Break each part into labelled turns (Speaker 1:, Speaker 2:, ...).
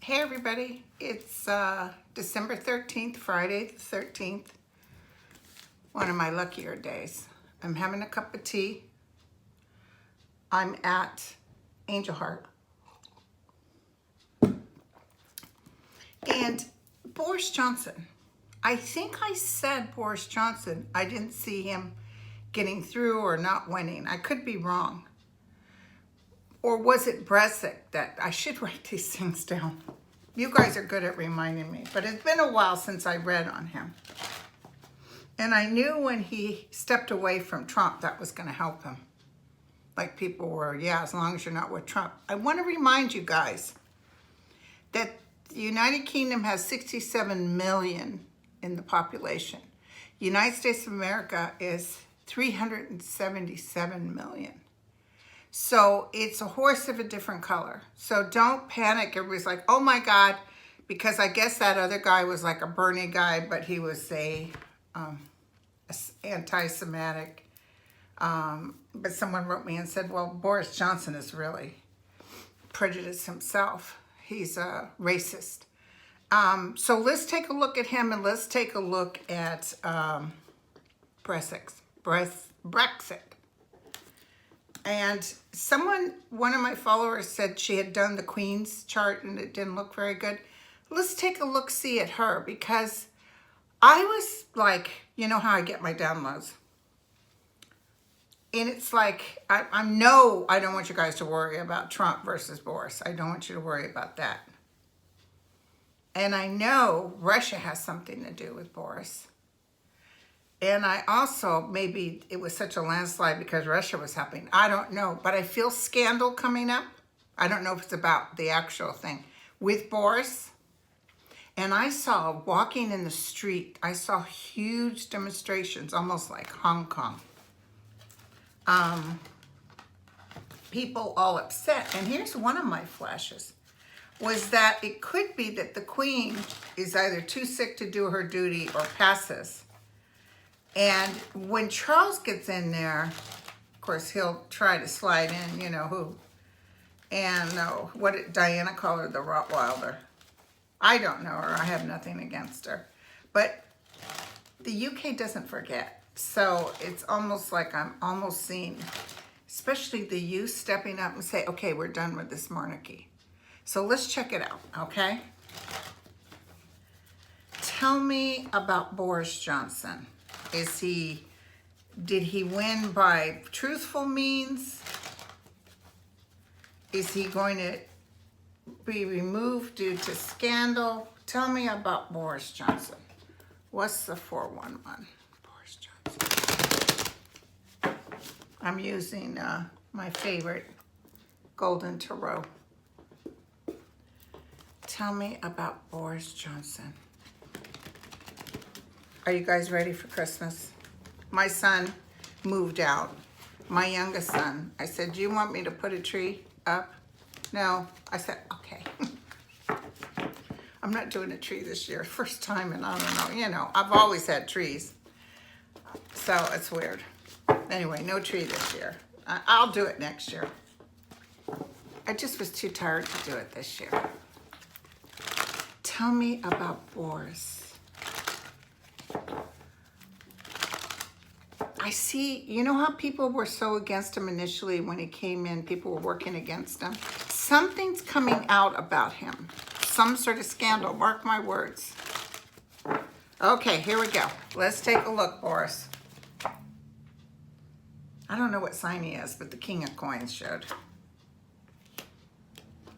Speaker 1: Hey everybody, it's December 13th, Friday the 13th, one of my luckier days. I'm having a cup of tea. I'm at Angel Heart. And Boris Johnson, I think I said Boris Johnson, I didn't see him getting through or not winning. I could be wrong. Or was it Brexit that I should write these things down? You guys are good at reminding me, but it's been a while since I read on him. And I knew when he stepped away from Trump, that was going to help him. Like people were, yeah, as long as you're not with Trump. I want to remind you guys that the United Kingdom has 67 million in the population. The United States of America is 377 million. So it's a horse of a different color. So don't panic. Everybody's like, oh my God, because I guess that other guy was like a Bernie guy, but he was a anti-Semitic. But someone wrote me and said, well, Boris Johnson is really prejudiced himself. He's a racist. So let's take a look at him and let's take a look at Brexit. And one of my followers said she had done the Queen's chart and it didn't look very good. Let's take a look-see at her because I was like, you know how I get my downloads. And it's like, I know I don't want you guys to worry about Trump versus Boris. I don't want you to worry about that. And I know Russia has something to do with Boris. And I also, maybe it was such a landslide because Russia was happening. I don't know, but I feel scandal coming up. I don't know if it's about the actual thing with Boris. And I saw walking in the street, I saw huge demonstrations, almost like Hong Kong. People all upset. And here's one of my flashes, was that it could be that the Queen is either too sick to do her duty or passes. And when Charles gets in there, of course, he'll try to slide in, you know who. And what did Diana call her? The Rottweiler. I don't know her. I have nothing against her. But the UK doesn't forget. So it's almost like I'm almost seeing, especially the youth stepping up and say, okay, we're done with this monarchy. So let's check it out, okay? Tell me about Boris Johnson. Did he win by truthful means? Is he going to be removed due to scandal? Tell me about Boris Johnson. What's the 411? Boris Johnson. I'm using my favorite Golden Tarot. Tell me about Boris Johnson. Are you guys ready for Christmas? My son moved out. My youngest son. I said, do you want me to put a tree up? No. I said, okay. I'm not doing a tree this year. First time and I don't know. You know, I've always had trees. So it's weird. Anyway, no tree this year. I'll do it next year. I just was too tired to do it this year. Tell me about Boris. I see, you know how people were so against him initially when he came in, people were working against him? Something's coming out about him. Some sort of scandal, mark my words. Okay, here we go. Let's take a look, Boris. I don't know what sign he is, but the King of Coins showed.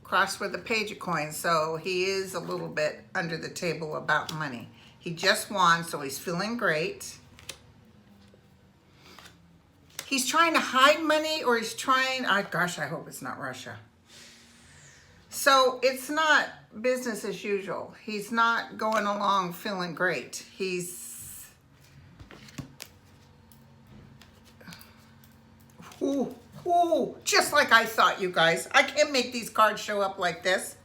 Speaker 1: Crossed with the Page of Coins, so he is a little bit under the table about money. He just won, so he's feeling great. He's trying to hide money or he's trying, gosh, I hope it's not Russia. So it's not business as usual. He's not going along feeling great. He's, just like I thought, you guys. I can't make these cards show up like this.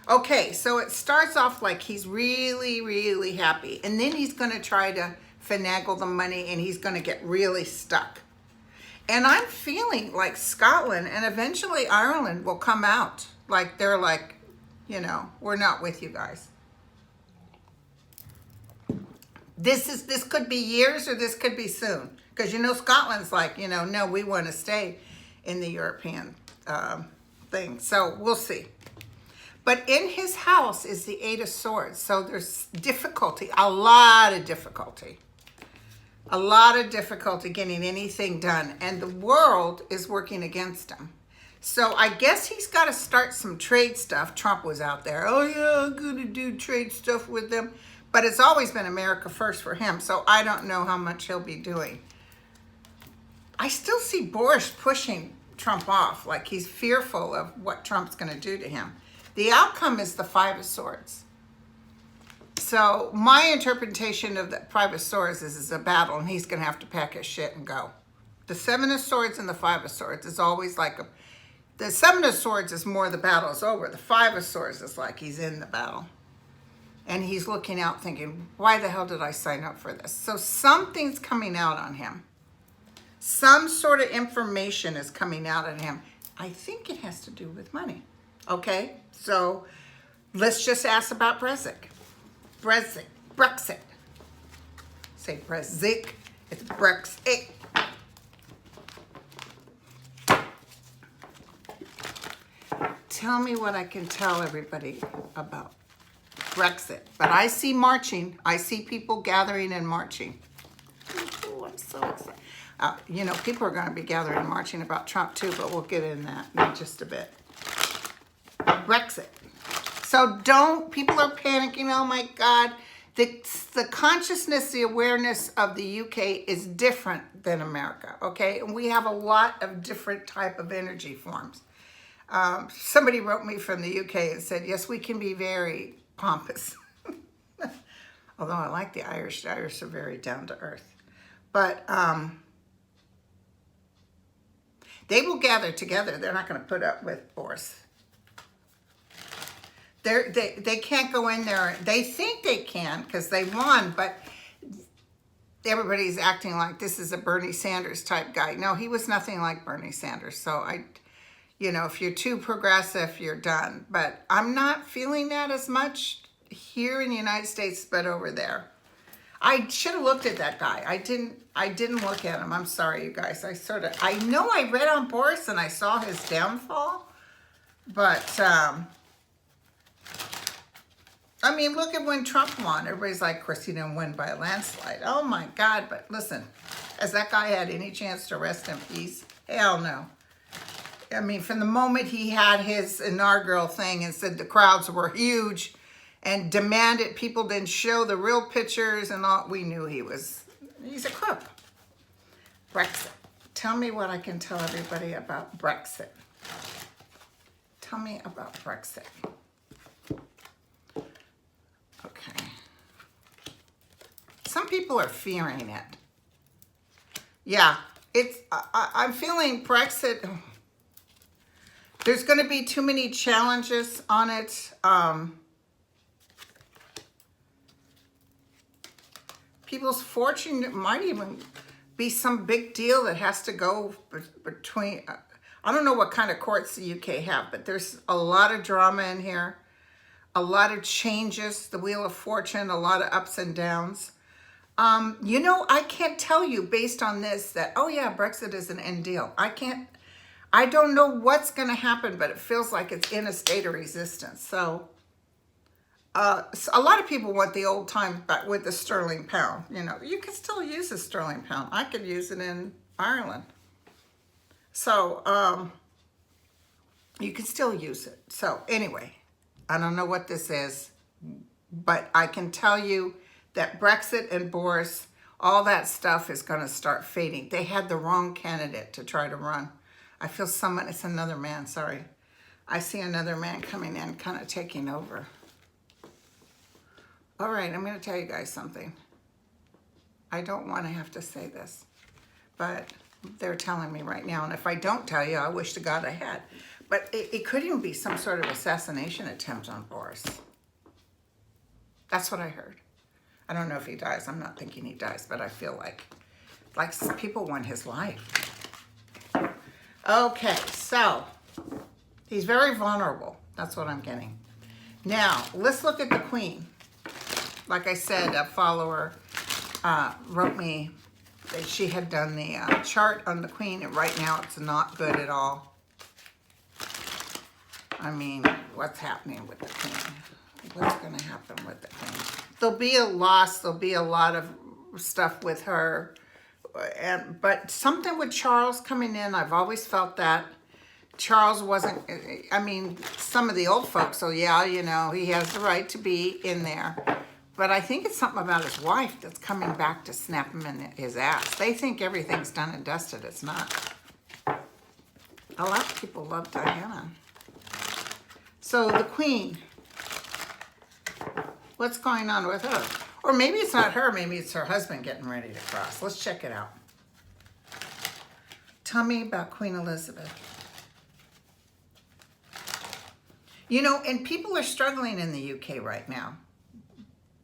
Speaker 1: Okay, so it starts off like he's really, really happy. And then he's going to try to finagle the money and he's going to get really stuck. And I'm feeling like Scotland and eventually Ireland will come out. Like they're like, You know, we're not with you guys. This could be years or this could be soon. Because, you know, Scotland's like, you know, no, we want to stay in the European thing. So we'll see. But in his house is the Eight of Swords. So there's difficulty, a lot of difficulty. A lot of difficulty getting anything done. And the world is working against him. So I guess he's got to start some trade stuff. Trump was out there. Oh, yeah, I'm going to do trade stuff with them. But it's always been America first for him. So I don't know how much he'll be doing. I still see Boris pushing Trump off. Like he's fearful of what Trump's going to do to him. The outcome is the Five of Swords. So my interpretation of the Five of Swords is a battle. And he's going to have to pack his shit and go. The Seven of Swords and the Five of Swords is always like a... The Seven of Swords is more the battle's over. The Five of Swords is like he's in the battle. And he's looking out thinking, why the hell did I sign up for this? So something's coming out on him. Some sort of information is coming out on him. I think it has to do with money. Okay? So let's just ask about Brexit. Brexit. Say Brexit. It's Brexit. Tell me what I can tell everybody about Brexit. But I see marching. I see people gathering and marching. Oh, I'm so excited. You know, people are going to be gathering and marching about Trump too, but we'll get in that in just a bit. Brexit. So people are panicking. Oh my God. The consciousness, the awareness of the UK is different than America. Okay. And we have a lot of different type of energy forms. Somebody wrote me from the UK and said, yes, we can be very pompous. Although I like the Irish. The Irish are very down to earth. But they will gather together. They're not going to put up with Boris. They can't go in there. They think they can because they won, but everybody's acting like this is a Bernie Sanders type guy. No, he was nothing like Bernie Sanders. So you know, if you're too progressive, you're done. But I'm not feeling that as much here in the United States, but over there. I should have looked at that guy. I didn't look at him. I'm sorry, you guys. I know I read on Boris and I saw his downfall. But, I mean, look at when Trump won. Everybody's like, of course, he didn't win by a landslide. Oh, my God. But listen, has that guy had any chance to rest in peace? Hell no. I mean, from the moment he had his inaugural thing and said the crowds were huge and demanded people didn't show the real pictures and all, we knew he's a crook. Brexit. Tell me what I can tell everybody about Brexit. Tell me about Brexit. Okay. Some people are fearing it. Yeah, I'm feeling Brexit. There's going to be too many challenges on it. People's fortune might even be some big deal that has to go between. I don't know what kind of courts the UK have, but there's a lot of drama in here. A lot of changes, the Wheel of Fortune, a lot of ups and downs. You know, I can't tell you based on this that, oh yeah, Brexit is an end deal. I don't know what's going to happen, but it feels like it's in a state of resistance. So a lot of people want the old times back with the sterling pound. You know, you can still use the sterling pound. I could use it in Ireland. So you can still use it. So anyway, I don't know what this is, but I can tell you that Brexit and Boris, all that stuff is going to start fading. They had the wrong candidate to try to run. I feel it's another man, sorry. I see another man coming in, kind of taking over. All right, I'm going to tell you guys something. I don't want to have to say this, but they're telling me right now. And if I don't tell you, I wish to God I had. But it could even be some sort of assassination attempt on Boris. That's what I heard. I don't know if he dies. I'm not thinking he dies, but I feel like people want his life. Okay, so he's very vulnerable. That's what I'm getting. Now, let's look at the Queen. Like I said, a follower wrote me that she had done the chart on the Queen, and right now it's not good at all. I mean, what's happening with the Queen? What's going to happen with the Queen? There'll be a loss. There'll be a lot of stuff with her. But something with Charles coming in, I've always felt that. Charles wasn't, I mean, some of the old folks, so yeah, you know, he has the right to be in there. But I think it's something about his wife that's coming back to snap him in his ass. They think everything's done and dusted. It's not. A lot of people love Diana. So the Queen, what's going on with her? Or maybe it's not her, maybe it's her husband getting ready to cross. Let's check it out. Tell me about Queen Elizabeth. You know, and people are struggling in the UK right now.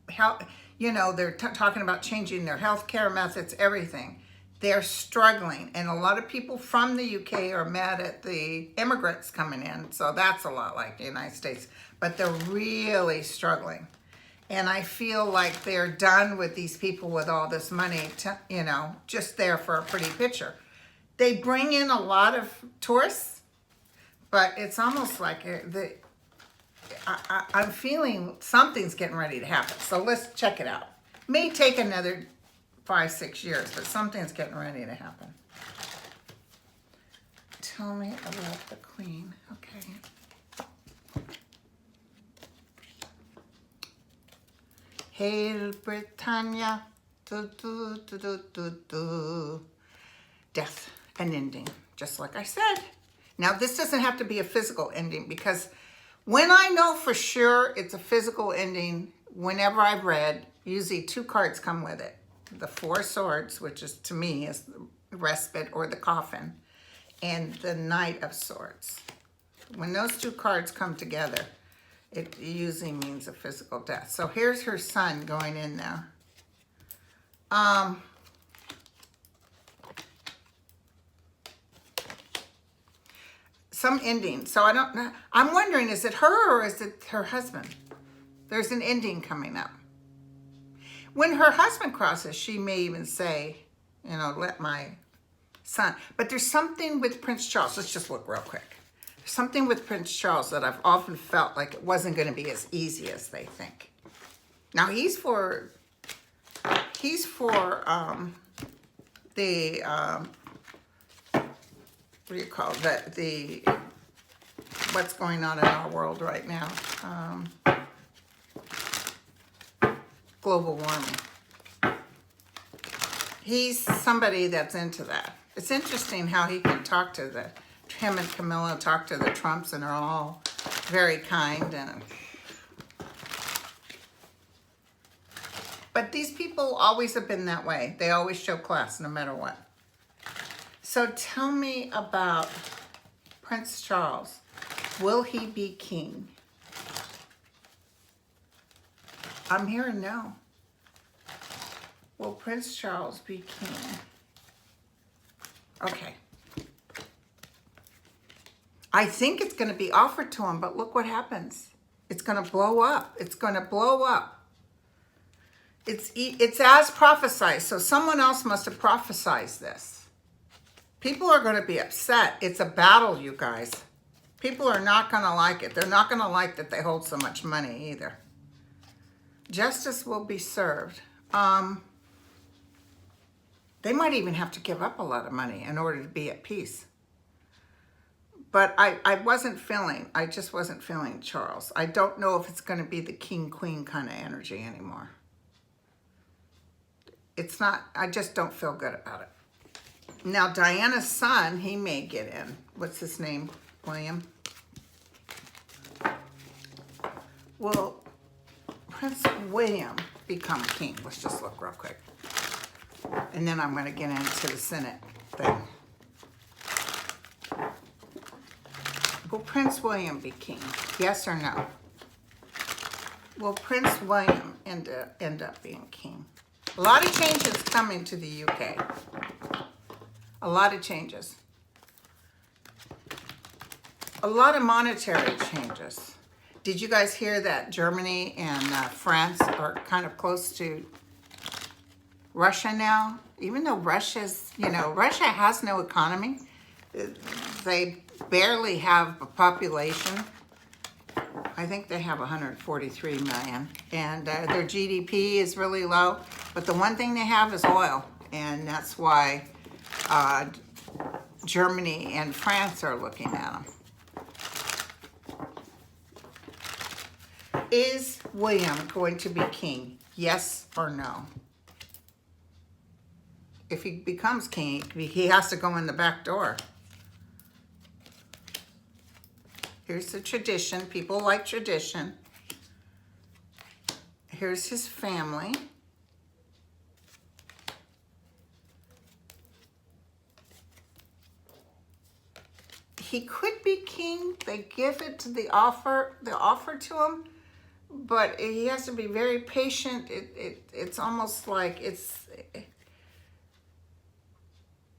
Speaker 1: How, you know, they're talking about changing their healthcare methods, everything. They're struggling. And a lot of people from the UK are mad at the immigrants coming in. So that's a lot like the United States. But they're really struggling. And I feel like they're done with these people with all this money, you know, just there for a pretty picture. They bring in a lot of tourists, but it's almost like I'm feeling something's getting ready to happen. So let's check it out. May take another 5-6 years, but something's getting ready to happen. Tell me about the Queen. Okay. Hail Britannia. Do, do, do, do, do, do. Death and ending, just like I said. Now, this doesn't have to be a physical ending, because when I know for sure it's a physical ending, whenever I've read, usually 2 cards come with it. The 4 Swords, which is, to me, is the respite or the coffin, and the Knight of Swords. When those 2 cards come together, it usually means a physical death. So here's her son going in there. Some ending. So I don't know. I'm wondering, is it her or is it her husband? There's an ending coming up. When her husband crosses, she may even say, you know, let my son. But there's something with Prince Charles. Let's just look real quick. There's something with Prince Charles that I've often felt like it wasn't going to be as easy as they think. Now he's for the what do you call that? The what's going on in our world right now? Global warming. He's somebody that's into that. It's interesting how he can talk to him and Camilla talk to the Trumps, and are all very kind. But these people always have been that way. They always show class no matter what. So tell me about Prince Charles. Will he be king? I'm hearing no. Will Prince Charles be king? Okay. I think it's going to be offered to him, but look what happens. It's going to blow up. It's going to blow up. It's as prophesied. So someone else must have prophesied this. People are going to be upset. It's a battle, you guys. People are not going to like it. They're not going to like that they hold so much money either. Justice will be served. They might even have to give up a lot of money in order to be at peace. But I just wasn't feeling Charles. I don't know if it's going to be the king-queen kind of energy anymore. It's not, I just don't feel good about it. Now, Diana's son, he may get in. What's his name? William? Will Prince William become king? Let's just look real quick. And then I'm going to get into the Senate thing. Will Prince William be king? Yes or no? Will Prince William end up being king? A lot of changes coming to the UK. A lot of changes. A lot of monetary changes. Did you guys hear that Germany and France are kind of close to Russia now? Even though Russia's, Russia has no economy. They barely have a population. I think they have 143 million. And their GDP is really low. But the one thing they have is oil. And that's why Germany and France are looking at them. Is William going to be king? Yes or no? If he becomes king, he has to go in the back door. Here's the tradition. People like tradition. Here's his family. He could be king. They give it to the offer to him. But he has to be very patient. It's almost like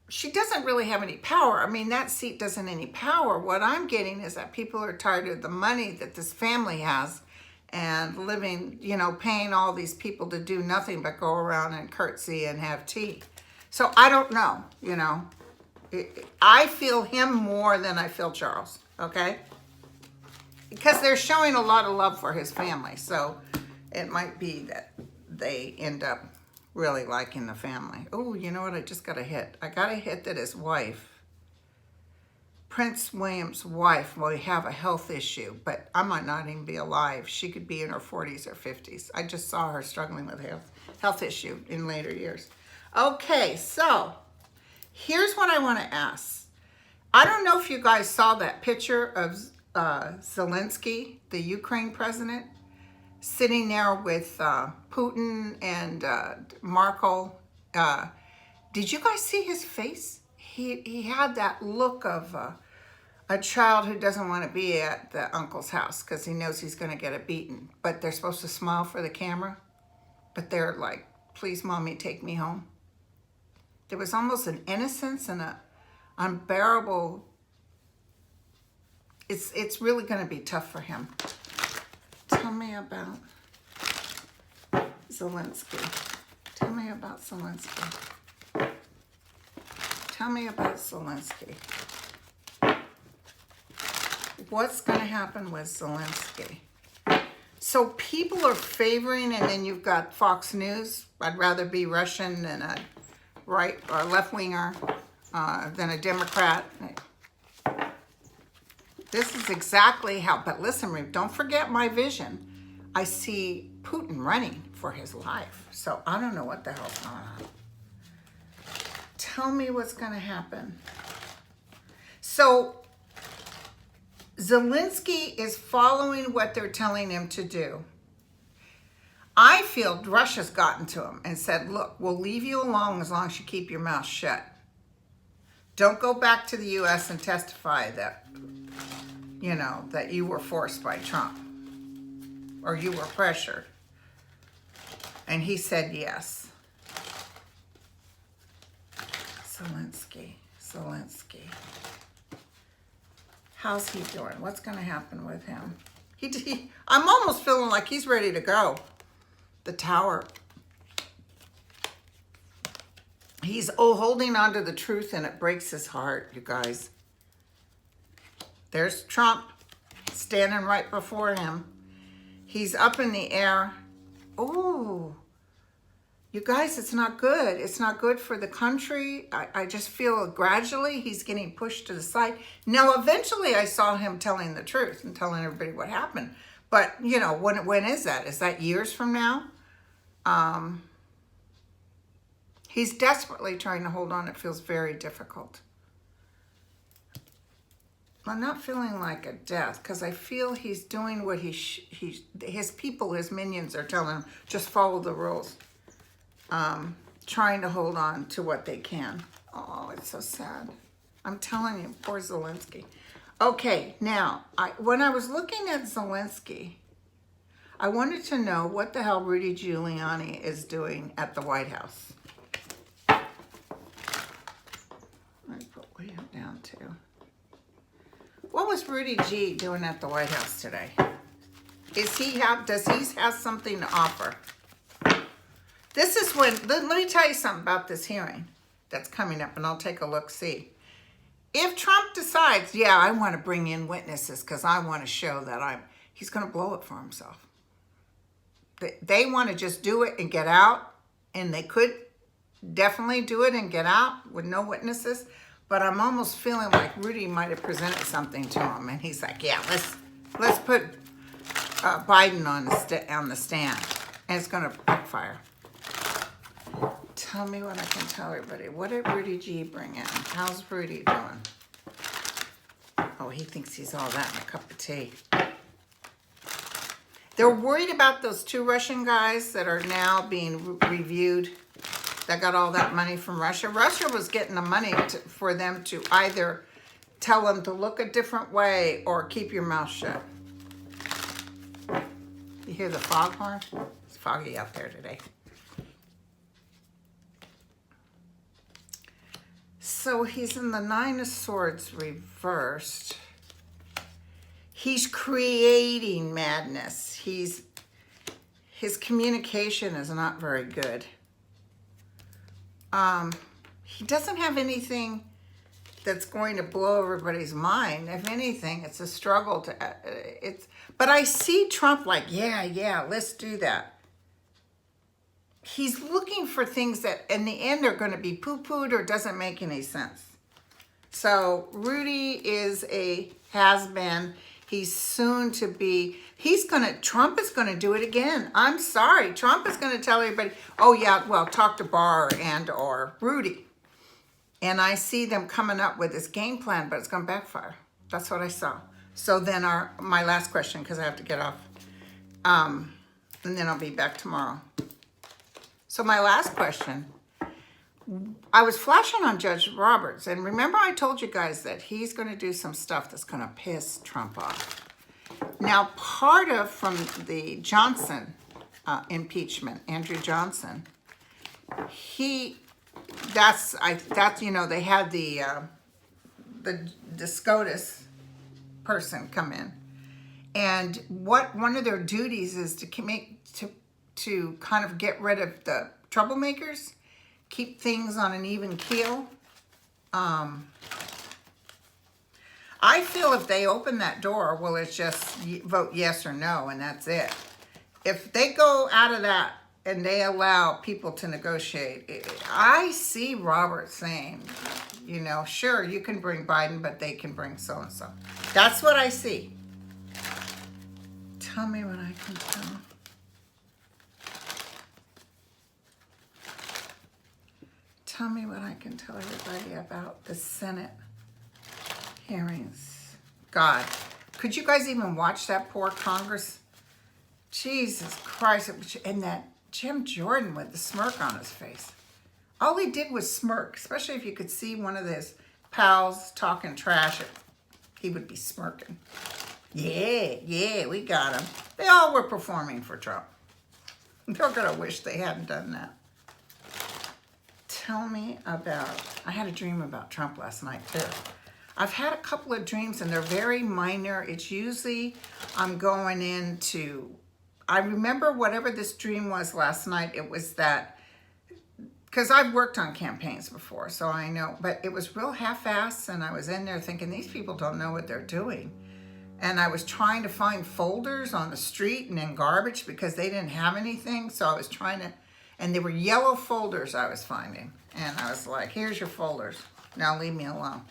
Speaker 1: she doesn't really have any power. I mean, that seat doesn't have any power. What I'm getting is that people are tired of the money that this family has and living, paying all these people to do nothing but go around and curtsy and have tea. So I don't know, I feel him more than I feel Charles, okay? Because they're showing a lot of love for his family. So it might be that they end up really liking the family. Oh, you know what? I just got a hit. I got a hit that his wife, Prince William's wife, will have a health issue, but I might not even be alive. She could be in her 40s or 50s. I just saw her struggling with a health issue in later years. Okay, so here's what I want to ask. I don't know if you guys saw that picture of Zelensky, the Ukraine president, sitting there with Putin and Merkel. Did you guys see his face? He had that look of a child who doesn't want to be at the uncle's house because he knows he's going to get it beaten. But they're supposed to smile for the camera. But they're like, please, mommy, take me home. There was almost an innocence and a unbearable. It's really going to be tough for him. Tell me about Zelensky. Tell me about Zelensky. Tell me about Zelensky. What's going to happen with Zelensky? So people are favoring, and then you've got Fox News. I'd rather be Russian than a right or left-winger than a Democrat. This is exactly how, but listen, don't forget my vision. I see Putin running for his life. So I don't know what the hell's going on. Tell me what's going to happen. So Zelensky is following what they're telling him to do. I feel Russia's gotten to him and said, look, we'll leave you alone as long as you keep your mouth shut. Don't go back to the U.S. and testify that, that you were forced by Trump or you were pressured. And he said yes. Zelensky. How's he doing? What's going to happen with him? I'm almost feeling like he's ready to go. The tower. He's holding on to the truth, and it breaks his heart, you guys. There's Trump standing right before him. He's up in the air. Oh, you guys, it's not good. It's not good for the country. I just feel gradually he's getting pushed to the side. Now, eventually I saw him telling the truth and telling everybody what happened. But, when is that? Is that years from now? He's desperately trying to hold on. It feels very difficult. I'm not feeling like a death because I feel he's doing what his people, his minions are telling him, just follow the rules. Trying to hold on to what they can. Oh, it's so sad. I'm telling you, poor Zelensky. Okay, now, when I was looking at Zelensky, I wanted to know what the hell Rudy Giuliani is doing at the White House. Let me put William down too. What was Rudy G doing at the White House today? does he have something to offer? This is when, let me tell you something about this hearing that's coming up, and I'll take a look, see. If Trump decides, yeah, I want to bring in witnesses because I want to show that he's going to blow it for himself. They want to just do it and get out, and they could definitely do it and get out with no witnesses, but I'm almost feeling like Rudy might have presented something to him, and he's like, yeah, let's put Biden on the stand, and it's going to backfire. Tell me what I can tell everybody. What did Rudy G bring in? How's Rudy doing? Oh, he thinks he's all that in a cup of tea. They're worried about those 2 Russian guys that are now being reviewed that got all that money from Russia. Russia was getting the money for them to either tell them to look a different way or keep your mouth shut. You hear the foghorn? It's foggy out there today. So he's in the 9 of Swords reversed. He's creating madness. His communication is not very good. He doesn't have anything that's going to blow everybody's mind. If anything, it's a struggle but I see Trump like, yeah, let's do that. He's looking for things that in the end are going to be poo-pooed or doesn't make any sense. So Rudy has been. He's soon to be. Trump is going to do it again. I'm sorry. Trump is going to tell everybody, oh yeah, well, talk to Barr and or Rudy. And I see them coming up with this game plan, but it's going to backfire. That's what I saw. So then my last question, because I have to get off. And then I'll be back tomorrow. So my last question, I was flashing on Judge Roberts, and remember I told you guys that he's going to do some stuff that's going to piss Trump off. Now, from the Johnson impeachment, Andrew Johnson, they had the SCOTUS person come in, and one of their duties is to kind of get rid of the troublemakers, keep things on an even keel. I feel if they open that door, well, it's just vote yes or no, and that's it. If they go out of that and they allow people to negotiate, I see Robert saying, sure, you can bring Biden, but they can bring so-and-so. That's what I see. Tell me what I can tell. Tell me what I can tell everybody about the Senate hearings. God, could you guys even watch that poor Congress? Jesus Christ. And that Jim Jordan with the smirk on his face. All he did was smirk, especially if you could see one of his pals talking trash. He would be smirking. Yeah, we got him. They all were performing for Trump. They're going to wish they hadn't done that. Tell me I had a dream about Trump last night too. I've had a couple of dreams and they're very minor. It's usually I'm going into, I remember whatever this dream was last night. It was that, because I've worked on campaigns before, so I know, but it was real half-assed, and I was in there thinking, these people don't know what they're doing. And I was trying to find folders on the street and in garbage because they didn't have anything, so I was trying to, and they were yellow folders I was finding. And I was like, here's your folders. Now leave me alone.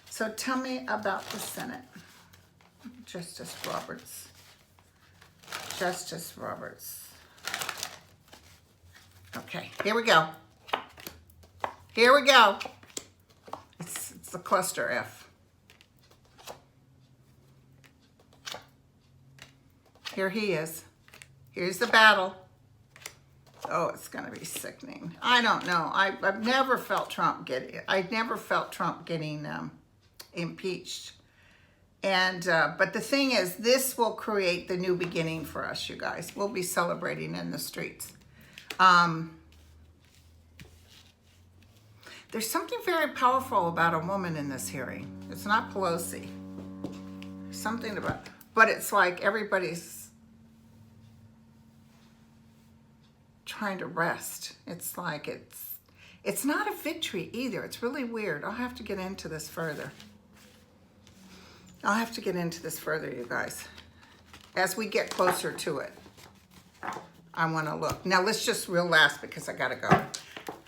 Speaker 1: So tell me about the Senate. Justice Roberts. Okay, here we go. It's the cluster F. Here he is. Here's the battle. Oh, it's going to be sickening. I don't know. I've never felt Trump getting impeached. And but the thing is, this will create the new beginning for us, you guys. We'll be celebrating in the streets. There's something very powerful about a woman in this hearing. It's not Pelosi. Something about But it's like everybody's trying to rest. It's like it's not a victory either. It's really weird. I'll have to get into this further. I'll have to get into this further, you guys. As we get closer to it, I want to look. Now, let's just real last because I got to go.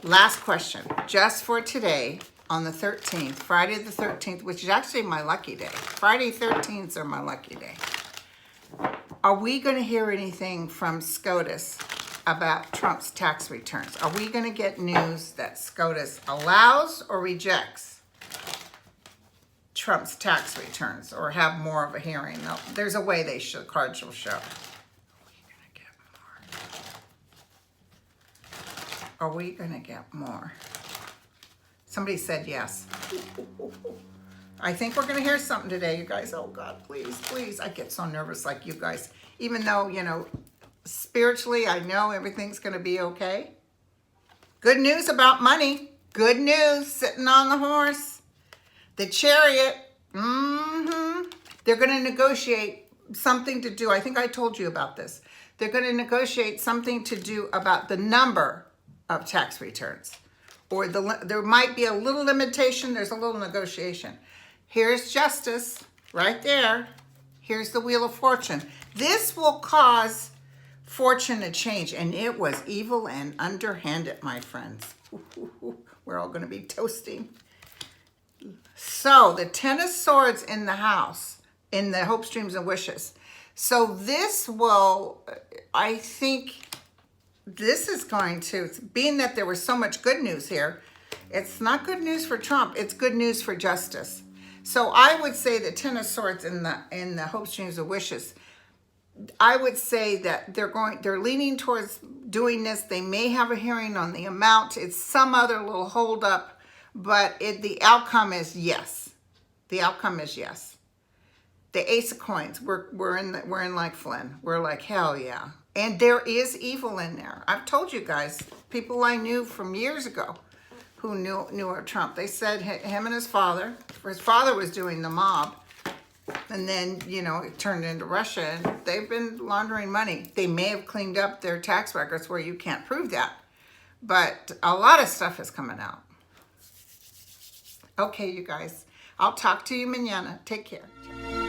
Speaker 1: Last question, just for today on the 13th, Friday the 13th, which is actually my lucky day. Friday 13th are my lucky day. Are we going to hear anything from SCOTUS about Trump's tax returns? Are we going to get news that SCOTUS allows or rejects Trump's tax returns or have more of a hearing? No, there's a way they should, cards will show. Are we going to get more? Somebody said yes. I think we're going to hear something today, you guys. Oh, God, please, please. I get so nervous like you guys. Even though, you know, spiritually, I know everything's going to be okay. Good news about money. Good news sitting on the horse. The chariot. They're going to negotiate something to do. I think I told you about this. They're going to negotiate something to do about the number of tax returns, or there might be a little limitation. There's a little negotiation. Here's justice right there. Here's the wheel of fortune. This will cause fortune to change, and it was evil and underhanded, my friends. We're all going to be toasting. So the Ten of Swords in the house, in the hopes, dreams, and wishes. So this will, I think, this is going to, being that there was so much good news here, it's not good news for Trump, it's good news for justice. So I would say the Ten of Swords in the hopes, dreams, and wishes, I would say that they're leaning towards doing this. They may have a hearing on the amount. It's some other little hold up, but the outcome is yes. The outcome is yes. The Ace of Coins, we're in like Flynn. We're like, hell yeah. And there is evil in there. I've told you guys, people I knew from years ago who knew of Trump. They said him and his father was doing the mob. And then, you know, it turned into Russia. And they've been laundering money. They may have cleaned up their tax records where you can't prove that. But a lot of stuff is coming out. Okay, you guys. I'll talk to you mañana. Take care.